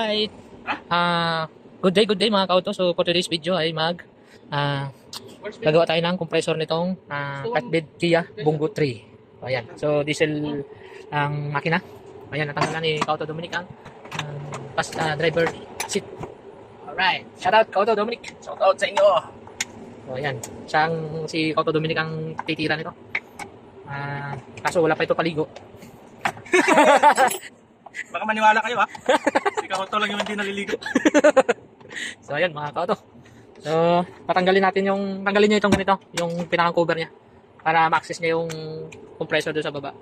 Alright. Good day mga kauto. So for today's video ay gagawa tayo ng compressor nitong flatbed Kia Bungo 3. So, ayan. So diesel ang makina. Ayan, natanggal na ni Kauto Dominic ang driver seat. Alright. Shout out Kauto Dominic. Shout out sa inyo. So ayan. Si Kauto Dominic ang titira nito. Kaso wala pa ito paligo. Baka maniwala kayo ha. Si Kauto lang yung hindi naliligo. So ayan mga kauto. So tanggalin niya itong ganito, yung pinakang cover niya para ma-access niya yung compressor doon sa baba.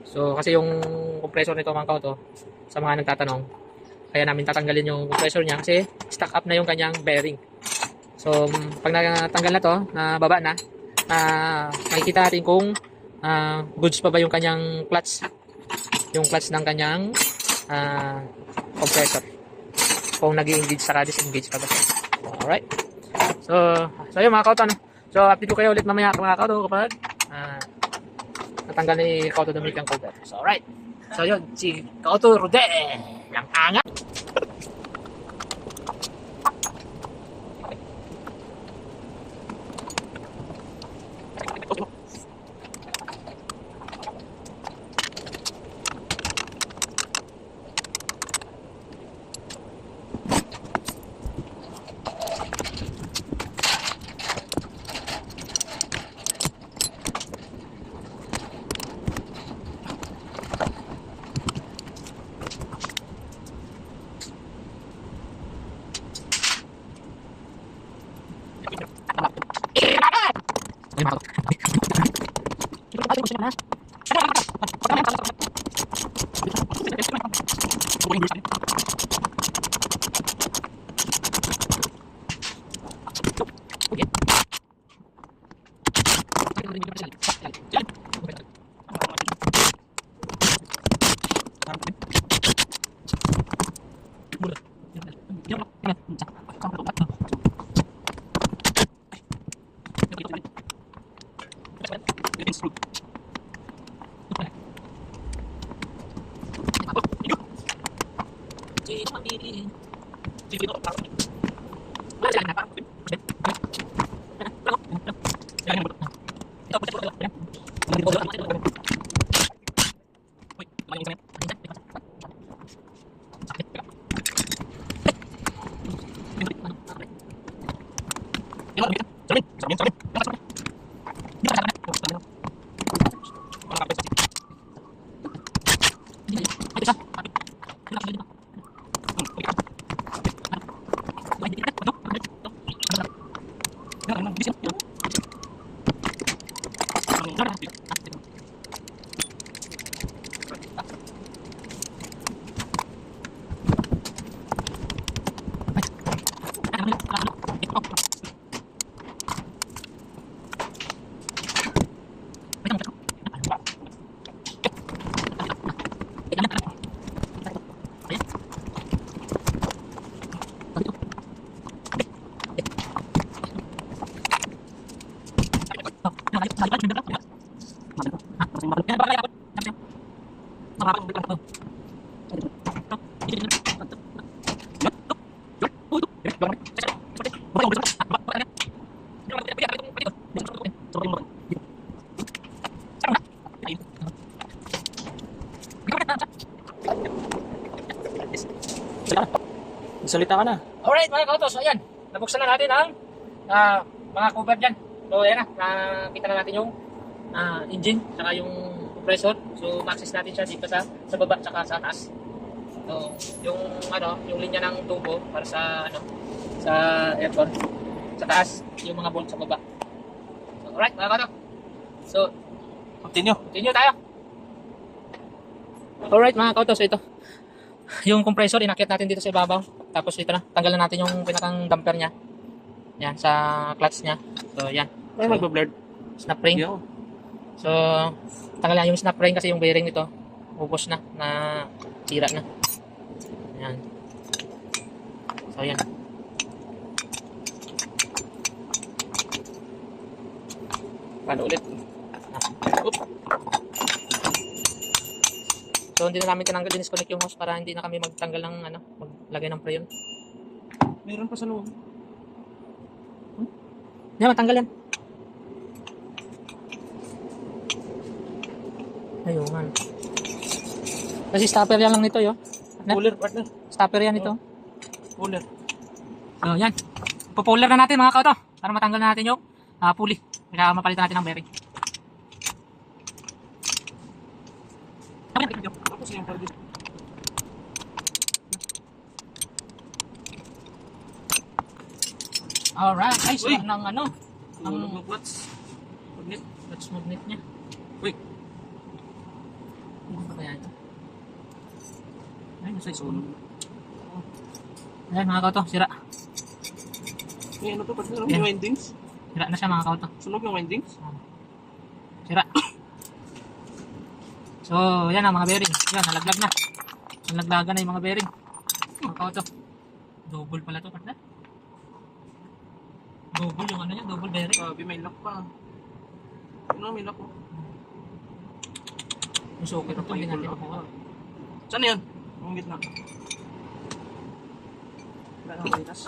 So kasi yung compressor nito mga kauto, sa mga nagtatanong, kaya namin tatanggalin yung compressor niya kasi stuck up na yung kanyang bearing. So pag natanggal na to, na baba na, makikita natin kung goods pa ba yung kanyang clutch. Yung clutch ng kanyang compressor. Kung nag-i-engage saka disengage pa ba. Alright. So yun mga kauto. So update ko kayo ulit mamaya mga kauto kapag natanggal ni Kauto Dominic ang cover. So alright. So yun, si Kauto Rode. Ang angat. Salita ka na. Alright mga kauto, so ayan, nabuksan na natin ang mga cover dyan. So ayan na, nakita na natin yung engine, saka yung compressor. So ma-access natin siya dito sa baba, saka sa taas. So yung linya ng tubo para sa sa aircon. Sa taas, yung mga bolt sa baba. So alright mga kauto. So continue tayo. Alright mga kauto, so ito yung compressor, inakit natin dito sa ibabaw. Tapos ito na, tanggalan natin yung pinakang damper niya. Yan, sa clutch niya. So yan. Ay, magbablurred. Snap ring. Yo. So, tanggalan yung snap ring kasi yung bearing nito, ubos na, tira na. Yan. So yan. Paano ulit? So So hindi na namin tinanggal, disconnect yung hose para hindi na kami magtanggal ng maglagay ng preyon. Meron pa sa loob. Yan, matanggal yan. Ayun. Kasi stopper yan lang nito, yo. Puller, partner. Stopper yan ito. Puller. So, yan. Pupuller na natin mga kauto para matanggal na natin yung pulley. Kaya mapalitan natin ng bearing. Tapos yung parang Alright. Ay, Uy! sila ng ang ng clutch. Magnet. clutch magnet niya. Uy! Ano ba kaya ito? Ay, nasa Sunog. Ayan mga kauto, sira. May ano to, partner? Yan. May windings? Sira na siya mga kauto. Sunog yung windings? Sira. So, yan ang mga bearing. Yan, nalaglag na. Nalaglagan na yung mga bearing. Mga kauto. Double pala to, partner. Double yung niya, double bearing. Sabi may lock pa. Ano, may lock po. Yung socket ito, hindi natin makuha. Saan yan? Ang gitna. Wala nang balitas.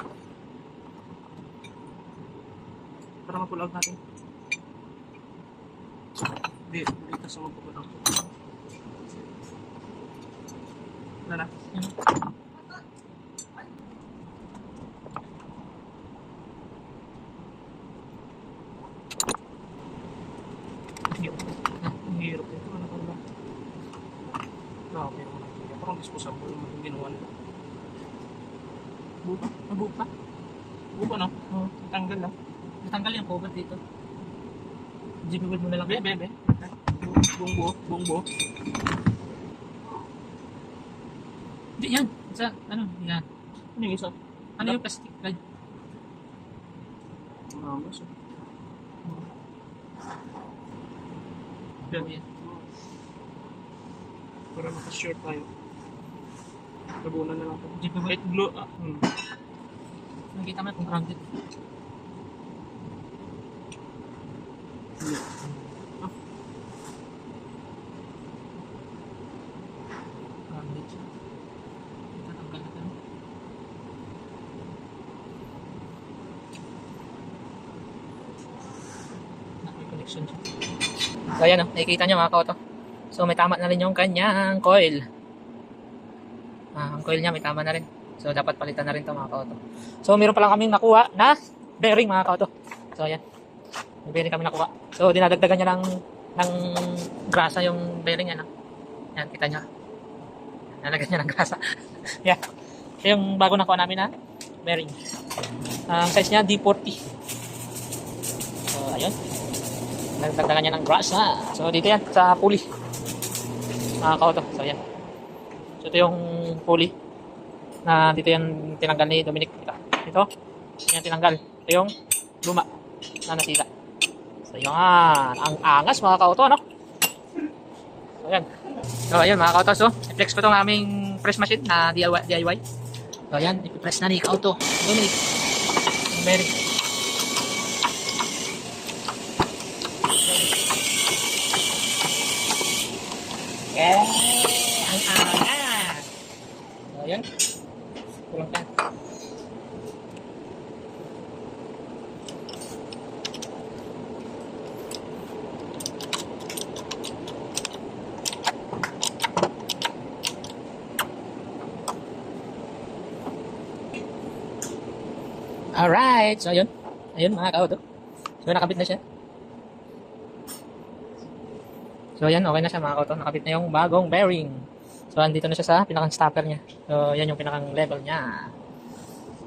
Para ma-pull out natin. Hindi, balitas sa mag-pull out. Wala na. Ang hirap ito. Ano pa ba? Grabe naman. Parang disposable yung ginawa nila. Buka? Nabuka? Buka no? Oo. Tanggal na. Natanggal yung cover dito. Jibibid mo na lang. Bebe. Bungbo. Bungbo. Hindi yan. Sa, yan. Ano yung isa? Ano yung plastic guide? Mamas. Yan. Para maka-short tayo. Tabunan na lang ito. Jibibid. Kahit glue. Nakita mo kung grounded. Grounded siya. Tatanggal na tayo. May connection siya. So ayan o, nakikita nyo mga kauto. So may tama na rin yung kanyang coil. Ang coil niya may tama na rin. So dapat palitan na rin ito mga kauto. So meron pa lang kaming nakuha na bearing mga kauto. So ayan. May bearing kami nakuha. So dinadagdagan niya ng grasa yung bearing niya. Yan, kita niya. Nalagyan niya ng grasa. Yan. Ito yung bago nakuha namin na bearing. Ang size niya D40. So ayun. Nagdagdagan niya ng grasa. So dito yan sa pulley. Mga kauto. So yan. So ito yung pulley. Na dito yan tinanggal ni Dominic. Ito. Yan tinanggal. Ito yung luma na nasira. So yan. Ang angas mga kauto, no? So yan. So ayun mga kauto. So i-flex ko itong aming press machine na DIY. So yan. I-press na ni kauto Dominic. Very. Yeah. Ang angas. So yan. Kulang ka. Alright. So ayun. Ayun mga kauto. So nakabit na siya. So ayan, okay na siya mga kauto. Nakabit na yung bagong bearing. So andito na siya sa pinakang stopper niya. So yan yung pinakang level niya.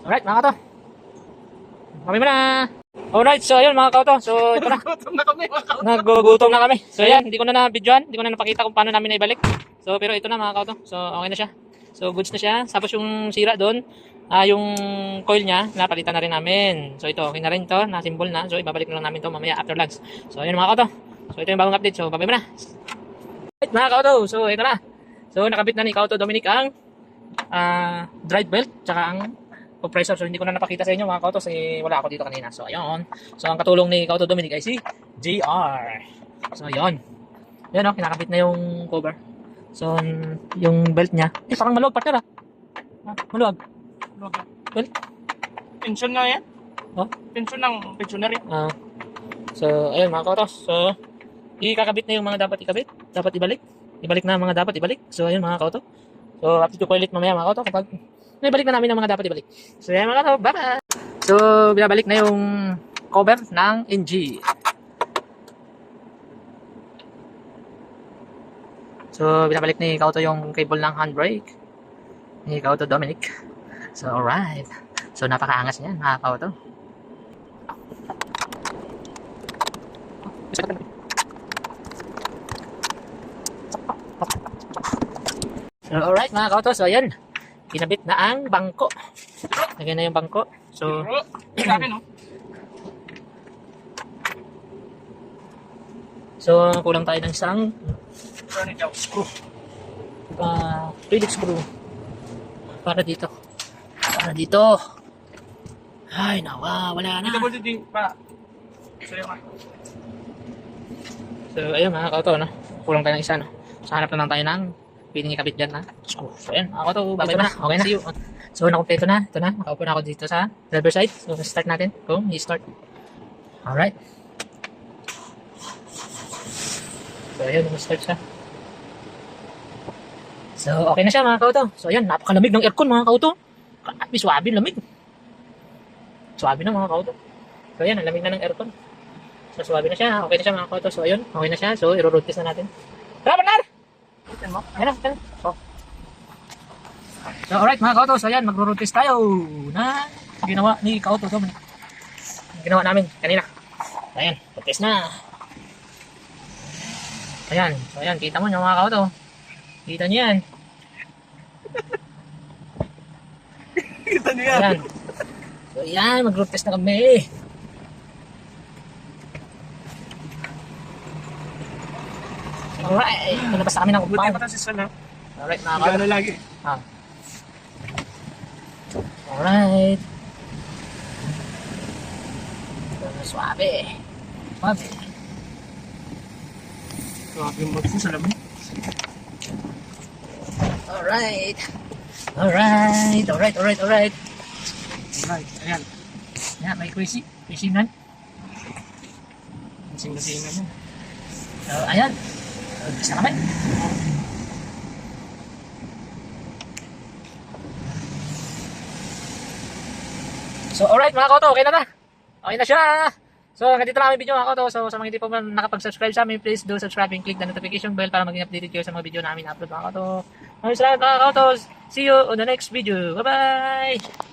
Alright mga kauto. Kami na. Alright, so ayun mga kauto. So ito na. Gutom na kami. Nagugutom na kami. So yan, hindi ko na na-videoan. Hindi ko na napakita kung paano namin naibalik. So pero ito na mga kauto. So okay na siya. So goods na siya. Tapos yung sira doon, yung coil niya, napalitan na rin namin. So ito, okay na rin to, na-symbol na. So ibabalik na lang namin to mamaya after lunch. So ayun mga kauto. So ito yung bagong update. So babay mo na. Alright mga kauto. So ito na. So nakabit na ni Kauto Dominic ang drive belt tsaka ang compressor. So hindi ko na napakita sa inyo mga kauto kasi wala ako dito kanina. So ayun. So ang katulong ni Kauto Dominic ay si JR. So ayun. Yan o, kinakabit na yung cover. So, yung belt niya, parang maluwag partner ah. Maluwag. Luwag yan. Belt. Pension nga yan. Oh? Pension ng pensioner yan. So, ayun mga kautos. So, ikakabit na yung mga dapat ikabit. Dapat ibalik. Ibalik na ang mga dapat ibalik. So, ayun mga kautos. So, update ko ulit mamaya mga kautos kapag naibalik na namin ang mga dapat ibalik. So, ayun mga kautos. Bye-bye! So, binabalik na yung cover ng NG. So, binabalik ni Kauto yung cable ng handbrake. Ni Kauto Dominic. So, alright. So, napakaangas niyan mga Kauto. So, alright mga Kauto. So, ayan. Kinabit na ang bangko. Lagyan na yung bangko. So, Pero, sa akin, no? so kulang tayo ng isang Turn it out. screw. Phillips screw. Para dito. Para dito. Ay, nawa. Wala na. Double din pa. Sa'yo ka. So, ayun mga Kauto, no? Kulang tayo ng isa, no? So, hanap na lang tayo ng piling ikabit dyan na screw. So, ayun, mga Kauto, babay na. Okay na. See you. So, nakumpleto na. Ito na. Nakaupo na ako dito sa driver side. So, start natin. Boom, i-start. Alright. So, ayun, start siya. So, okay na siya mga Kauto. So, ayun, napakalamig ng aircon mga Kauto. Grabe, swabe, lamig. Swabe na mga Kauto. So, ayun, ang lamig na ng aircon. So, swabe na siya. Okay na siya mga Kauto. So, ayun, okay na siya. So, i-road test na natin. Tara, partner! Tignan mo. Ayun na, so, alright mga Kauto. So, ayan, mag-road test tayo na ginawa ni Kauto Dominic. Ginawa namin kanina. Ayan, road test na. Ayan, so ayan, kita mo nyo mga Kauto. Kita nyo yan. Kita niyo yan. Ayan. So ayan, mag-road test na kami. Alright, nalabas na kami ng Buti compound. pa si Sana. Alright mga Kauto. Gano'n lagi. Alright. Suabe. Suabe. Grabe yung mag-sus, alam mo. Alright. Alright. Alright. Alright, ayan. Yan, may crazy. Crazy nun. Sing-singan mo. So, ayan. Gusto kami. So, alright mga Kauto, okay na na. Okay na siya. So, hanggang dito lang ang video mga Kauto. So, sa mga hindi po man nakapag-subscribe sa amin, please do subscribe and click the notification bell para maging updated kayo sa mga video namin na upload mga Kauto. Maraming salamat mga Kauto. See you on the next video. Bye-bye!